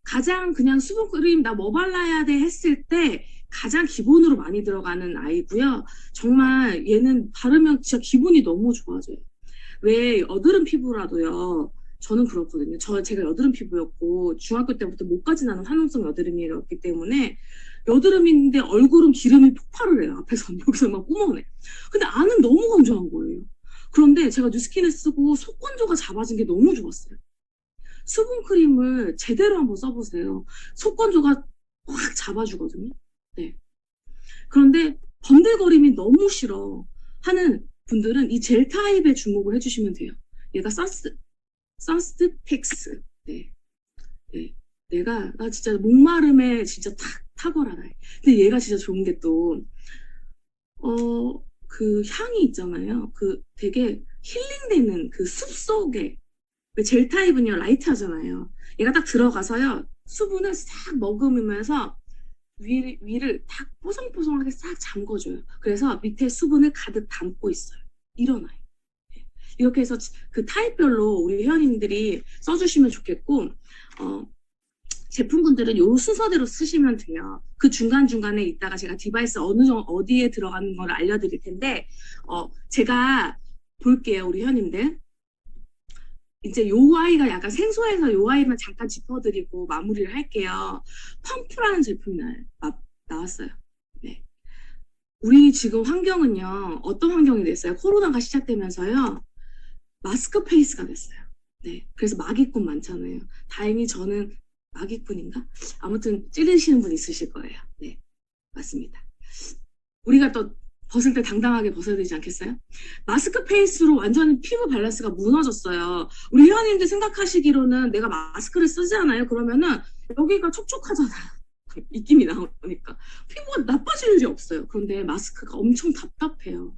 가장 그냥 수분크림 나 뭐 발라야 돼 했을 때 가장 기본으로 많이 들어가는 아이고요. 정말 얘는 바르면 진짜 기분이 너무 좋아져요. 왜 여드름 피부라도요. 저는 그렇거든요. 제가 여드름 피부였고 중학교 때부터 목까지 나는 화농성 여드름이었기 때문에 여드름인데 얼굴은 기름이 폭발을 해요. 앞에서 여기서 막 뿜어내. 근데 안은 너무 건조한 거예요. 그런데 제가 뉴스킨을 쓰고 속 건조가 잡아진 게 너무 좋았어요. 수분크림을 제대로 한번 써보세요. 속 건조가 확 잡아주거든요. 네. 그런데 번들거림이 너무 싫어 하는 분들은 이 젤 타입에 주목을 해주시면 돼요. 얘가 선스텍스. 네. 네. 나 진짜 목마름에 진짜 탁월하다. 근데 얘가 진짜 좋은 게 또, 그 향이 있잖아요. 그 되게 힐링되는 그 숲속에, 젤 타입은요, 라이트하잖아요. 얘가 딱 들어가서요, 수분을 싹 머금으면서 위를 딱 뽀송뽀송하게 싹 잠궈줘요. 그래서 밑에 수분을 가득 담고 있어요. 이런 아이. 이렇게 해서 그 타입별로 우리 회원님들이 써주시면 좋겠고, 제품군들은 요 순서대로 쓰시면 돼요. 그 중간중간에 있다가 제가 디바이스 어디에 들어가는 걸 알려드릴 텐데, 제가 볼게요, 우리 회원님들. 이제 요 아이가 약간 생소해서 요 아이만 잠깐 짚어드리고 마무리를 할게요. 펌프라는 제품이 나왔어요. 네. 우리 지금 환경은요, 어떤 환경이 됐어요? 코로나가 시작되면서요, 마스크 페이스가 됐어요. 네. 그래서 마기꾼 많잖아요. 다행히 저는 마기꾼인가? 아무튼 찔리시는 분 있으실 거예요. 네. 맞습니다. 우리가 또 벗을 때 당당하게 벗어야 되지 않겠어요? 마스크 페이스로 완전히 피부 밸런스가 무너졌어요. 우리 회원님들 생각하시기로는 내가 마스크를 쓰지 않아요? 그러면은 여기가 촉촉하잖아요. 입김이 나오니까. 피부가 나빠질 일이 없어요. 그런데 마스크가 엄청 답답해요.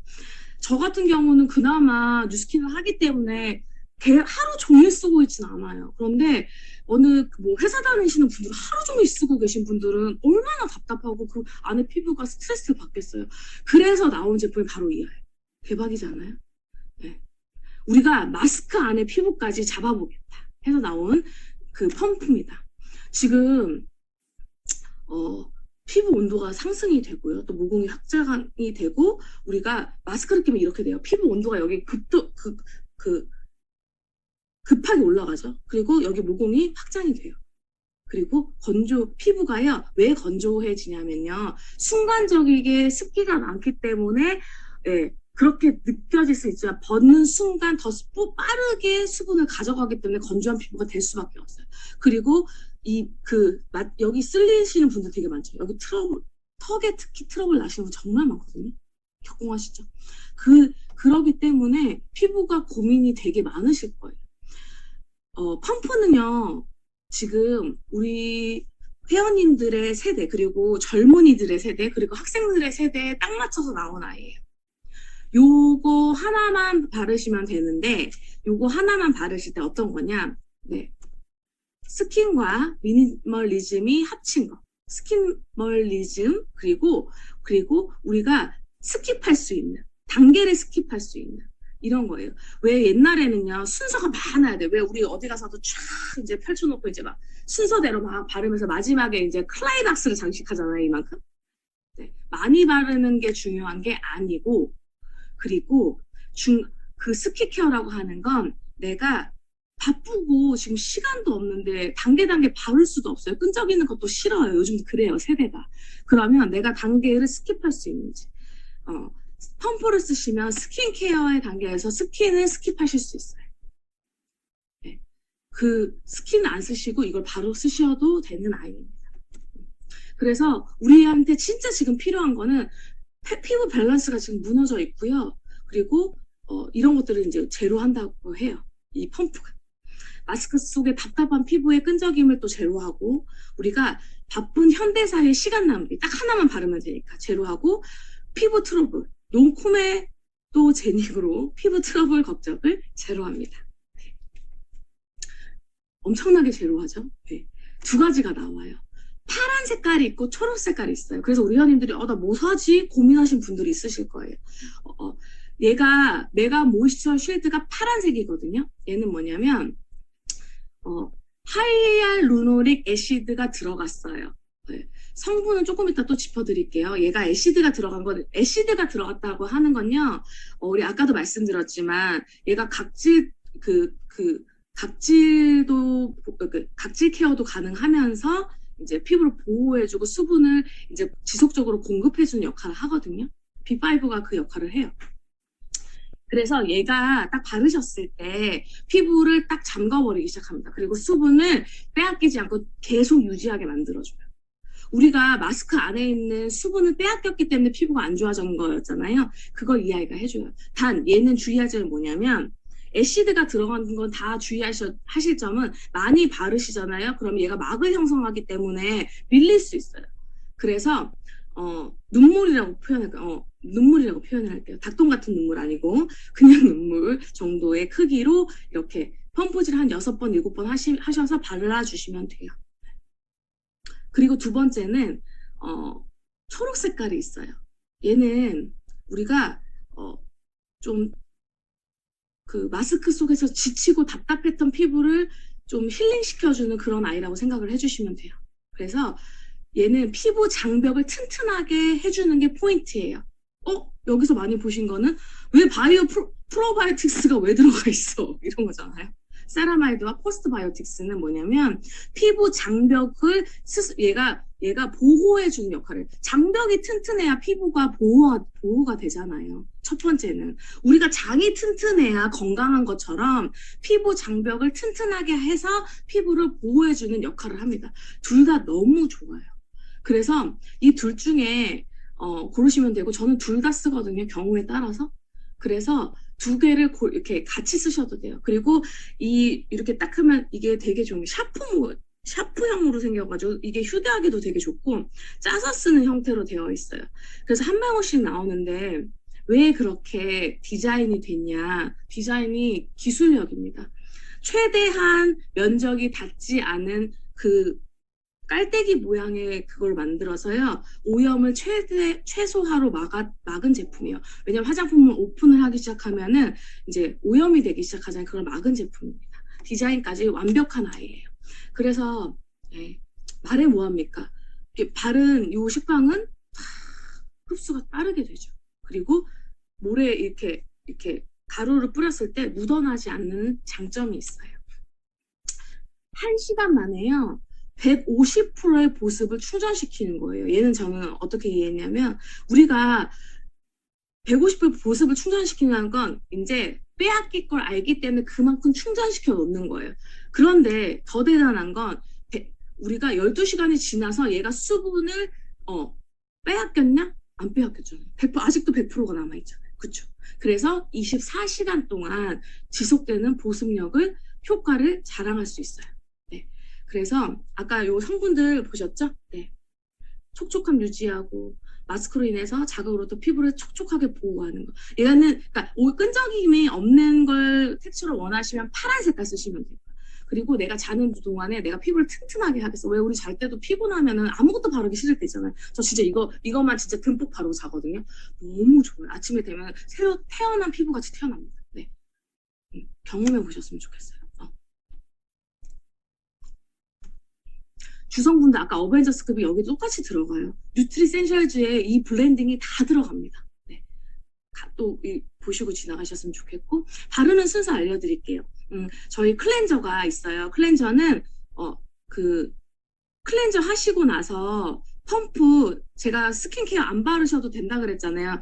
저 같은 경우는 그나마 뉴스킨을 하기 때문에 하루 종일 쓰고 있진 않아요. 그런데 어느 뭐 회사 다니시는 분들, 하루 종일 쓰고 계신 분들은 얼마나 답답하고 그 안에 피부가 스트레스를 받겠어요. 그래서 나온 제품이 바로 이 아이. 대박이지 않아요? 네. 우리가 마스크 안에 피부까지 잡아보겠다 해서 나온 그 펌프입니다. 지금 피부 온도가 상승이 되고요. 또 모공이 확장이 되고, 우리가 마스크를 끼면 이렇게 돼요. 피부 온도가 여기 급하게 올라가죠. 그리고 여기 모공이 확장이 돼요. 그리고 피부가요, 왜 건조해지냐면요, 순간적이게 습기가 많기 때문에, 예, 그렇게 느껴질 수 있지만, 벗는 순간 더 빠르게 수분을 가져가기 때문에 건조한 피부가 될 수밖에 없어요. 그리고 여기 쓸리시는 분들 되게 많죠. 여기 턱에 특히 트러블 나시는 분 정말 많거든요. 겪공하시죠? 그러기 때문에 피부가 고민이 되게 많으실 거예요. 펌프는요, 지금 우리 회원님들의 세대, 그리고 젊은이들의 세대, 그리고 학생들의 세대에 딱 맞춰서 나온 아이예요. 요거 하나만 바르시면 되는데, 요거 하나만 바르실 때 어떤 거냐? 네. 스킨과 미니멀리즘이 합친 거. 스킨멀리즘, 그리고 우리가 스킵할 수 있는, 단계를 스킵할 수 있는 이런 거예요. 왜 옛날에는요, 순서가 많아야 돼. 왜 우리 어디 가서도 쫙 이제 펼쳐놓고 이제 막 순서대로 막 바르면서 마지막에 이제 클라이막스를 장식하잖아요, 이만큼. 네. 많이 바르는 게 중요한 게 아니고, 그리고 그 스킨케어라고 하는 건 내가 바쁘고 지금 시간도 없는데 단계 바를 수도 없어요. 끈적이는 것도 싫어요. 요즘 그래요, 세대가. 그러면 내가 단계를 스킵할 수 있는지. 펌프를 쓰시면 스킨케어의 단계에서 스킨을 스킵하실 수 있어요. 네. 그 스킨을 안 쓰시고 이걸 바로 쓰셔도 되는 아이입니다. 그래서 우리한테 진짜 지금 필요한 거는 피부 밸런스가 지금 무너져 있고요. 그리고 이런 것들을 이제 제로한다고 해요. 이 펌프가. 마스크 속에 답답한 피부의 끈적임을 또 제로하고, 우리가 바쁜 현대사의 시간 낭비 딱 하나만 바르면 되니까 제로하고, 피부 트러블, 논코메 또 제닉으로 피부 트러블 걱정을 제로합니다. 엄청나게 제로하죠. 네. 두 가지가 나와요. 파란 색깔이 있고 초록 색깔이 있어요. 그래서 우리 회원님들이 나 뭐 사지? 고민하신 분들이 있으실 거예요. 얘가 메가 모이스처 쉴드가 파란색이거든요. 얘는 뭐냐면 하이알루로닉 애시드가 들어갔어요. 네. 성분은 조금 이따 또 짚어드릴게요. 얘가 애시드가 들어갔다고 하는 건요. 우리 아까도 말씀드렸지만 얘가 각질 케어도 가능하면서 이제 피부를 보호해주고 수분을 이제 지속적으로 공급해주는 역할을 하거든요. B5가 그 역할을 해요. 그래서 얘가 딱 바르셨을 때 피부를 딱 잠가버리기 시작합니다. 그리고 수분을 빼앗기지 않고 계속 유지하게 만들어줘요. 우리가 마스크 안에 있는 수분을 빼앗겼기 때문에 피부가 안 좋아진 거였잖아요. 그걸 이해가 해줘요. 단 얘는 주의할 점이 뭐냐면 애시드가 들어가는 건 다 주의하실 점은 많이 바르시잖아요. 그럼 얘가 막을 형성하기 때문에 밀릴 수 있어요. 그래서 눈물이라고 표현을 할게요. 닭똥 같은 눈물 아니고 그냥 눈물 정도의 크기로 이렇게 펌프질 한 6번, 7번 하셔서 발라주시면 돼요. 그리고 두 번째는 초록 색깔이 있어요. 얘는 우리가 좀 그 마스크 속에서 지치고 답답했던 피부를 좀 힐링시켜주는 그런 아이라고 생각을 해주시면 돼요. 그래서 얘는 피부 장벽을 튼튼하게 해주는 게 포인트예요. 여기서 많이 보신 거는 왜 프로바이오틱스가 왜 들어가 있어? 이런 거잖아요. 세라마이드와 포스트바이오틱스는 뭐냐면 피부 장벽을 얘가 보호해주는 역할을, 장벽이 튼튼해야 피부가 보호가 되잖아요. 첫 번째는 우리가 장이 튼튼해야 건강한 것처럼 피부 장벽을 튼튼하게 해서 피부를 보호해주는 역할을 합니다. 둘 다 너무 좋아요. 그래서 이 둘 중에 고르시면 되고, 저는 둘 다 쓰거든요. 경우에 따라서. 그래서 두 개를 이렇게 같이 쓰셔도 돼요. 그리고 이렇게 딱 하면 이게 되게 좀 샤프형으로 생겨가지고 이게 휴대하기도 되게 좋고 짜서 쓰는 형태로 되어 있어요. 그래서 한 방울씩 나오는데 왜 그렇게 디자인이 됐냐? 디자인이 기술력입니다. 최대한 면적이 닿지 않은 그 깔때기 모양의 그걸 만들어서요, 오염을 최소화로 막은 제품이에요. 왜냐면 화장품을 오픈을 하기 시작하면은 이제 오염이 되기 시작하잖아요. 그걸 막은 제품입니다. 디자인까지 완벽한 아이예요. 그래서 말해 뭐합니까? 바른 요 식빵은 흡수가 빠르게 되죠. 그리고 모래에 이렇게 가루를 뿌렸을 때 묻어나지 않는 장점이 있어요. 1시간 만에요, 150%의 보습을 충전시키는 거예요. 얘는 저는 어떻게 이해했냐면, 우리가 150% 보습을 충전시키는 건 이제 빼앗길 걸 알기 때문에 그만큼 충전시켜 놓는 거예요. 그런데 더 대단한 건 우리가 12시간이 지나서 얘가 수분을 빼앗겼냐? 안 빼앗겼잖아요. 아직도 100%가 남아있잖아요. 그쵸? 그래서 24시간 동안 지속되는 보습력을, 효과를 자랑할 수 있어요. 네. 그래서 아까 요 성분들 보셨죠? 네. 촉촉함 유지하고 마스크로 인해서 자극으로부터 피부를 촉촉하게 보호하는 거. 얘는 그러니까 끈적임이 없는 걸 텍스처를 원하시면 파란 색깔 쓰시면 돼요. 그리고 내가 자는 동안에 내가 피부를 튼튼하게 하겠어. 왜 우리 잘 때도 피곤하면은 아무것도 바르기 싫을 때 있잖아요. 저 진짜 이것만 진짜 듬뿍 바르고 자거든요. 너무 좋아요. 아침에 되면 새로 태어난 피부같이 태어납니다. 네. 경험해 보셨으면 좋겠어요. 주성분들 아까 어벤져스급이 여기 똑같이 들어가요. 뉴트리센셜즈에 이 블렌딩이 다 들어갑니다. 네. 또 보시고 지나가셨으면 좋겠고, 바르는 순서 알려드릴게요. 저희 클렌저가 있어요. 클렌저는 클렌저 하시고 나서 펌프, 제가 스킨케어 안 바르셔도 된다 그랬잖아요.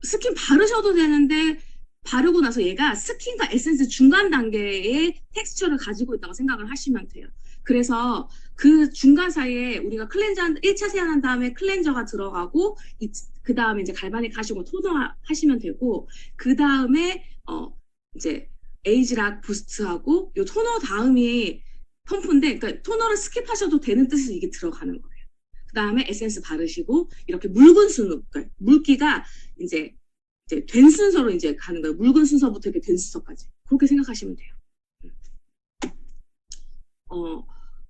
스킨 바르셔도 되는데 바르고 나서 얘가 스킨과 에센스 중간 단계의 텍스처를 가지고 있다고 생각을 하시면 돼요. 그래서 그 중간 사이에 우리가 1차 세안한 다음에 클렌저가 들어가고, 그 다음에 이제 갈바닉 하시고 토너 하시면 되고, 그 다음에 이제 에이지락 부스트하고 요 토너 다음이 펌프인데, 그러니까 토너를 스킵하셔도 되는 뜻에서 이게 들어가는 거예요. 그 다음에 에센스 바르시고, 이렇게 묽은 순우, 그러니까 물기가 이제 이제 된 순서로 이제 가는 거예요. 묽은 순서부터 이렇게 된 순서까지. 그렇게 생각하시면 돼요.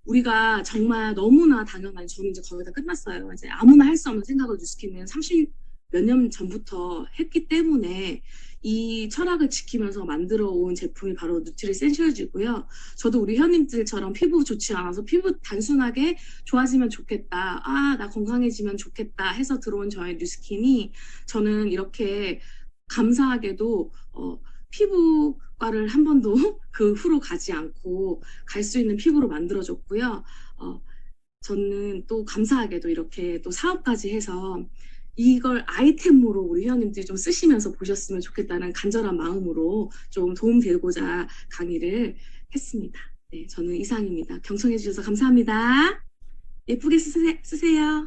우리가 정말 너무나 당연한, 저는 이제 거의 다 끝났어요. 이제 아무나 할 수 없는 생각을 뉴스키는 30 몇 년 전부터 했기 때문에 이 철학을 지키면서 만들어 온 제품이 바로 누트리 센슈얼즈고요. 저도 우리 회원님들처럼 피부 좋지 않아서 피부 단순하게 좋아지면 좋겠다, 나 건강해지면 좋겠다 해서 들어온 저의 뉴스킨이, 저는 이렇게 감사하게도 피부과를 한 번도 그 후로 가지 않고 갈 수 있는 피부로 만들어줬고요. 저는 또 감사하게도 이렇게 또 사업까지 해서 이걸 아이템으로 우리 회원님들이 좀 쓰시면서 보셨으면 좋겠다는 간절한 마음으로 좀 도움되고자 강의를 했습니다. 네, 저는 이상입니다. 경청해 주셔서 감사합니다. 예쁘게 쓰세요.